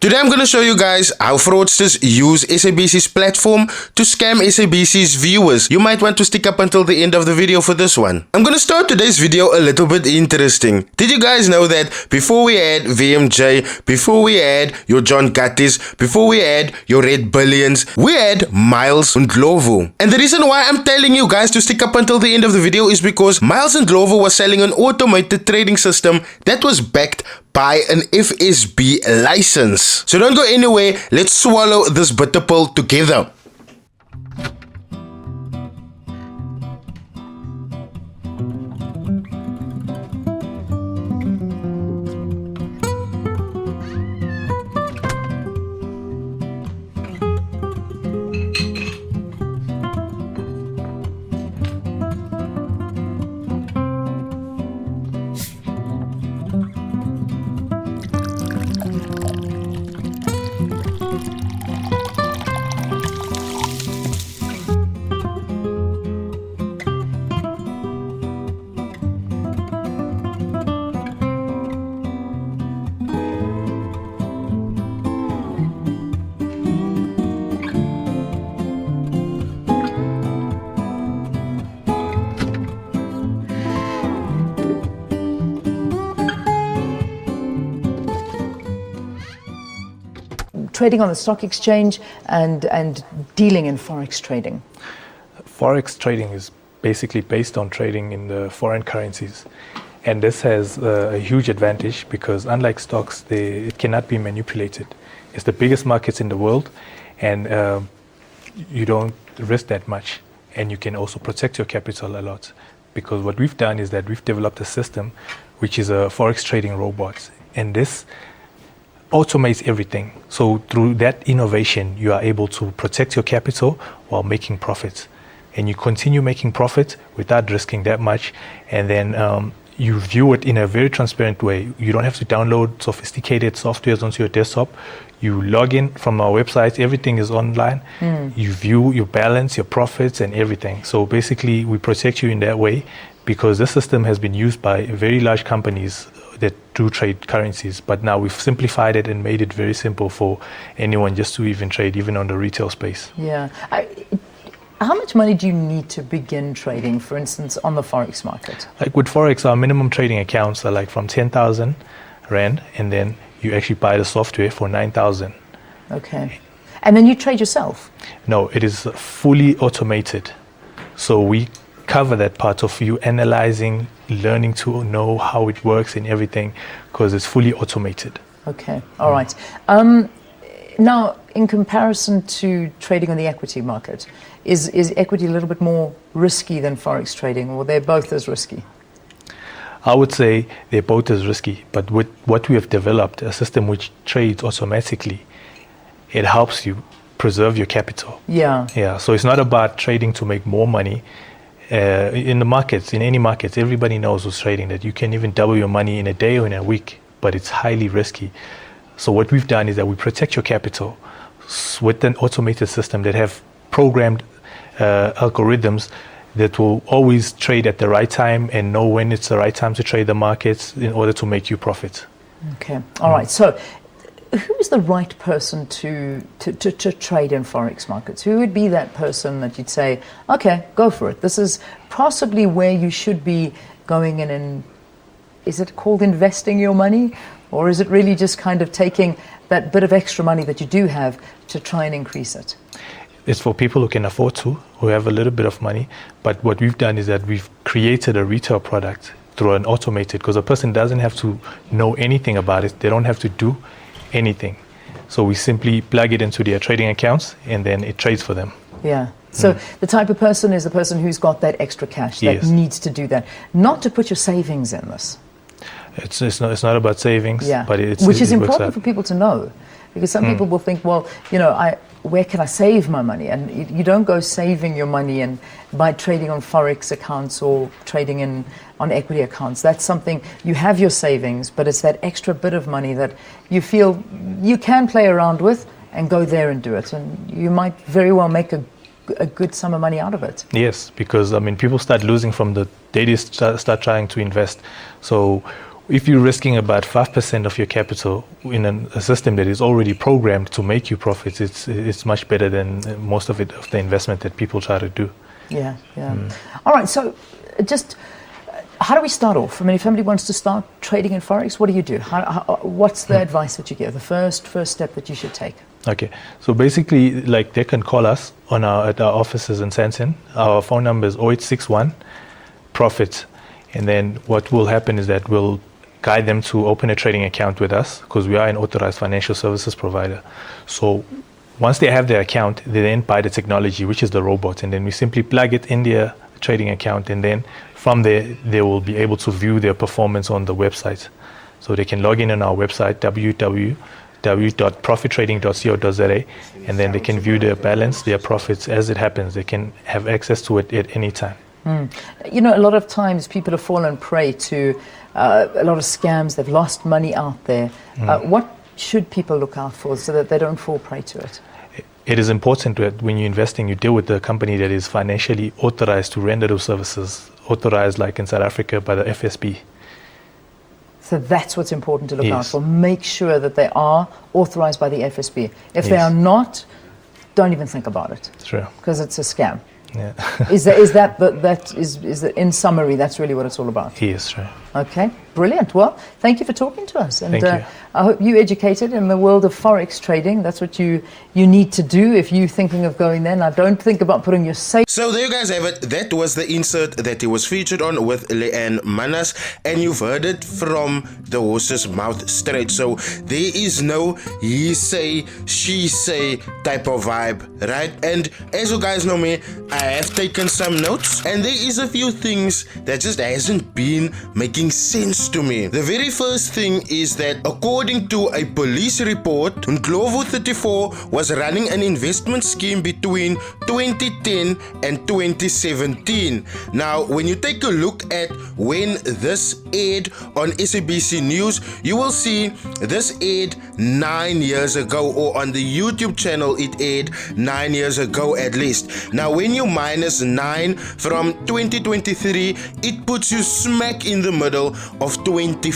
Today I'm going to show you guys how fraudsters use SABC's platform to scam SABC's viewers. You might want to stick up until the end of the video for this one. I'm going to start today's video a little bit interesting. Did you guys know that before we had VMJ, before we had your John Gattis, before we had your Red Billions, we had Myles Ndlovu. And the reason why I'm telling you guys to stick up until the end of the video is because Myles Ndlovu was selling an automated trading system that was backed by an FSB license. So don't go anywhere, let's swallow this bitter pill together. Trading on the stock exchange and dealing in forex trading. Forex trading is basically based on trading in the foreign currencies, and this has a huge advantage because unlike stocks, it cannot be manipulated. It's the biggest markets in the world, and you don't risk that much, and you can also protect your capital a lot, because what we've done is that we've developed a system which is a forex trading robot, and this automates everything. So through that innovation, you are able to protect your capital while making profits, and you continue making profits without risking that much. And then you view it in a very transparent way. You don't have to download sophisticated softwares onto your desktop. You log in from our website, everything is online. You view your balance, your profits, and everything. So basically we protect you in that way, because this system has been used by very large companies that do trade currencies, but now we've simplified it and made it very simple for anyone just to even trade, even on the retail space. Yeah. How much money do you need to begin trading, for instance, on the forex market? Like with forex, our minimum trading accounts are like from 10,000 Rand, and then you actually buy the software for 9,000. Okay. And then you trade yourself? No, it is fully automated. So we cover that part of you analyzing, learning to know how it works and everything, because it's fully automated. Okay, all right. Now, in comparison to trading on the equity market, is equity a little bit more risky than forex trading, or they're both as risky? I would say they're both as risky, but with what we have developed, a system which trades automatically, it helps you preserve your capital. Yeah. Yeah, so it's not about trading to make more money. In the markets, in any markets, everybody knows who's trading that you can even double your money in a day or in a week, but it's highly risky. So what we've done is that we protect your capital with an automated system that have programmed algorithms that will always trade at the right time and know when it's the right time to trade the markets in order to make you profit. Okay, all right. So who is the right person to trade in forex markets? Who would be that person that you'd say, okay, go for it? This is possibly where you should be going in, and is it called investing your money? Or is it really just kind of taking that bit of extra money that you do have to try and increase it? It's for people who can afford to, who have a little bit of money. But what we've done is that we've created a retail product through an automated, because a person doesn't have to know anything about it. They don't have to do anything. So we simply plug it into their trading accounts, and then it trades for them. Yeah. So the type of person is the person who's got that extra cash that Yes. needs to do that, not to put your savings in this. It's not about savings, Yeah. but which is it works important out. for people to know, because some people will think, well, you know, where can I save my money? And you don't go saving your money and by trading on forex accounts or trading on equity accounts. That's something, you have your savings, but it's that extra bit of money that you feel you can play around with and go there and do it. And you might very well make a good sum of money out of it. Yes, because I mean, people start losing from the day they start trying to invest. So if you're risking about 5% of your capital in a system that is already programmed to make you profits, it's much better than most of the investment that people try to do. Yeah. All right, so just how do we start off? I mean, if somebody wants to start trading in Forex, what do you do? What's the advice that you give, the first step that you should take? Okay, so basically, like, they can call us at our offices in Sandton. Our phone number is 0861 profit, and then what will happen is that we'll guide them to open a trading account with us, because we are an authorized financial services provider. So once they have their account, they then buy the technology, which is the robot, and then we simply plug it in their trading account, and then from there they will be able to view their performance on the website. So they can log in on our website, www.profittrading.co.za, and then they can view their balance, their profits as it happens. They can have access to it at any time. You know, a lot of times people have fallen prey to a lot of scams. They've lost money out there. What should people look out for so that they don't fall prey to it? It is important that when you're investing, you deal with the company that is financially authorized to render those services, authorized like in South Africa by the FSB. So that's what's important to look out for. Make sure that they are authorized by the FSB. If they are not, don't even think about it. True. Because it's a scam. Yeah. Is that in summary, that's really what it's all about? Yes, true. Okay, brilliant. Well, thank you for talking to us. And Thank you. I hope you educated in the world of Forex trading. That's what you need to do if you're thinking of going there. Now, don't think about putting your safe. So there you guys have it. That was the insert that he was featured on with Leanne Manas, and you've heard it from the horse's mouth straight. So there is no he say, she say type of vibe, right? And as you guys know me, I have taken some notes, and there is a few things that just hasn't been making sense to me. The very first thing is that according to a police report, Ndlovu 34 was running an investment scheme between 2010 and 2017. Now, when you take a look at when this aired on SABC News, you will see this aired 9 years ago, or on the YouTube channel it aired 9 years ago at least. Now, when you minus 9 from 2023, it puts you smack in the middle of 2014.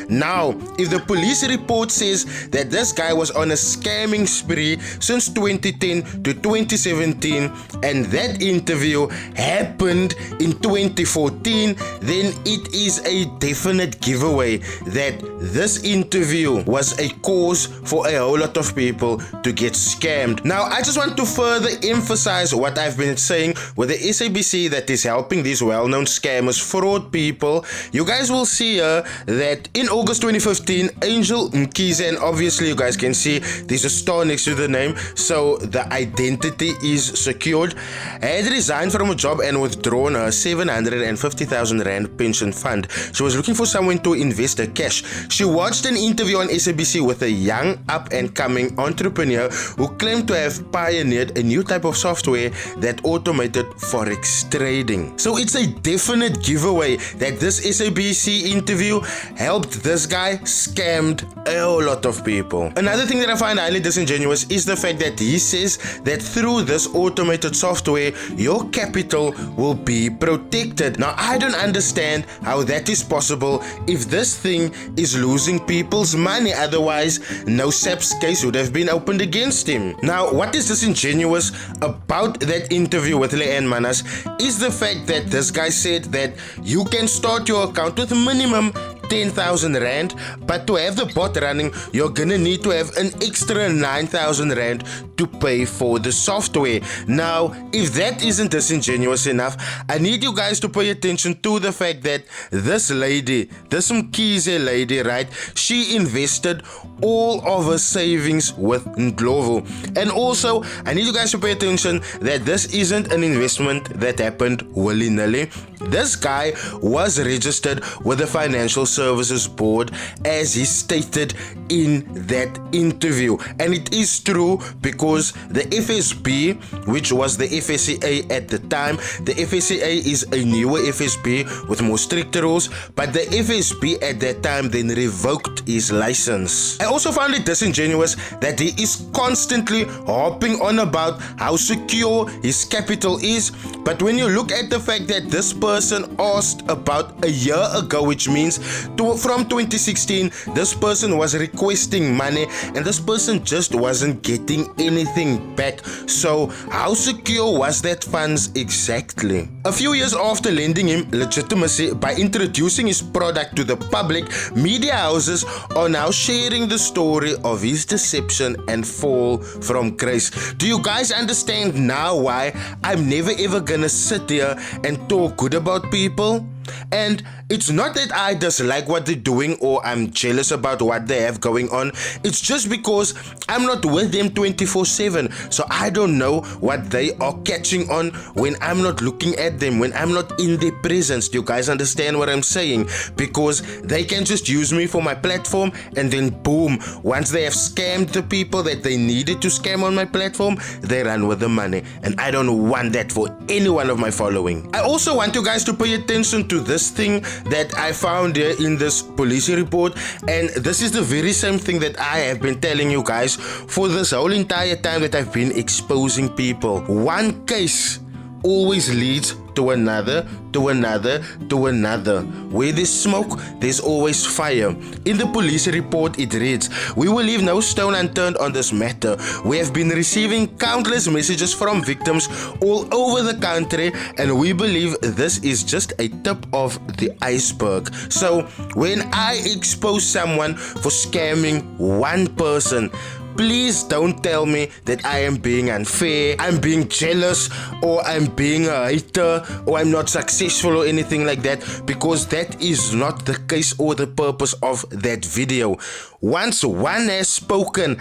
Now, if the police report says that this guy was on a scamming spree since 2010 to 2017, and that interview happened in 2014, then it is a definite giveaway that this interview was a cause for a whole lot of people to get scammed. Now, I just want to further emphasize what I've been saying with the SABC that is helping these well-known scammers, fraud people. You guys will see here that in August 2015, Angel Mkhize, and obviously you guys can see there's a star next to the name, so the identity is secured, had resigned from a job and withdrawn her 750,000 Rand pension fund. She was looking for someone to invest her cash. She watched an interview on SABC with a young up-and-coming entrepreneur who claimed to have pioneered a new type of software that automated Forex trading. So it's a definite giveaway that this SABC interview helped this guy scammed a whole lot of people. Another thing that I find highly disingenuous is the fact that he says that through this automated software, your capital will be protected. Now, I don't understand how that is possible if this thing is losing people's money. Otherwise, no SAP's case would have been opened against him. Now, what is disingenuous about that interview with Leanne Manas is the fact that this guy said that you can start your account with minimum 10,000 Rand, but to have the bot running, you're gonna need to have an extra 9,000 Rand to pay for the software. Now, if that isn't disingenuous enough, I need you guys to pay attention to the fact that this lady, this Mkhize lady, right, she invested all of her savings with Ndlovu. And also, I need you guys to pay attention that this isn't an investment that happened willy-nilly. This guy was registered with the Financial Services Board, as he stated in that interview, and it is true because the FSB, which was the FSCA at the time, the FSCA is a newer FSB with more stricter rules, but the FSB at that time then revoked his license. I also found it disingenuous that he is constantly harping on about how secure his capital is, but when you look at the fact that this person person asked about a year ago, which means from 2016, this person was requesting money and this person just wasn't getting anything back. So how secure was that funds exactly? A few years after lending him legitimacy by introducing his product to the public, media houses are now sharing the story of his deception and fall from grace. Do you guys understand now why I'm never ever gonna sit here and talk good about people? And it's not that I dislike what they're doing or I'm jealous about what they have going on. It's just because I'm not with them 24/7. So I don't know what they are catching on when I'm not looking at them, when I'm not in their presence. Do you guys understand what I'm saying? Because they can just use me for my platform and then boom, once they have scammed the people that they needed to scam on my platform, they run with the money. And I don't want that for any one of my following. I also want you guys to pay attention to this thing that I found here in this police report, and this is the very same thing that I have been telling you guys for this whole entire time that I've been exposing people. One case always leads to another, to another, to another. Where there's smoke, there's always fire. In the police report it reads, "We will leave no stone unturned on this matter. We have been receiving countless messages from victims all over the country and we believe this is just a tip of the iceberg." So when I expose someone for scamming one person, please don't tell me that I am being unfair, I'm being jealous, or I'm being a hater, or I'm not successful or anything like that, because that is not the case or the purpose of that video. Once one has spoken,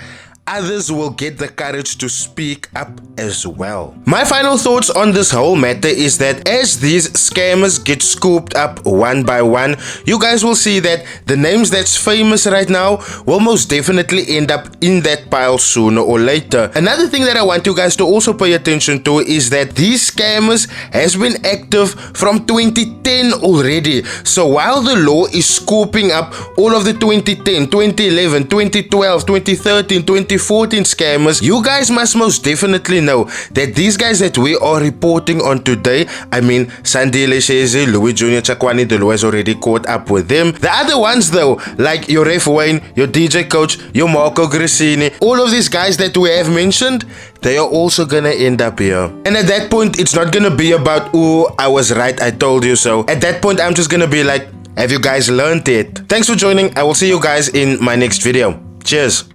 others will get the courage to speak up as well. My final thoughts on this whole matter is that as these scammers get scooped up one by one, you guys will see that the names that's famous right now will most definitely end up in that pile sooner or later. Another thing that I want you guys to also pay attention to is that these scammers has been active from 2010 already. So while the law is scooping up all of the 2010, 2011, 2012, 2013, 2014 scammers, you guys must most definitely know that these guys that we are reporting on today, I mean Sandile Sheze, Louis Jr. Chakwani, the law has already caught up with them. The other ones though, like your Ref Wayne, your DJ Coach, your Marco Grissini, all of these guys that we have mentioned, they are also gonna end up here. And at that point, it's not gonna be about, oh, I was right, I told you so. At that point, I'm just gonna be like, have you guys learned it? Thanks for joining. I will see you guys in my next video. Cheers.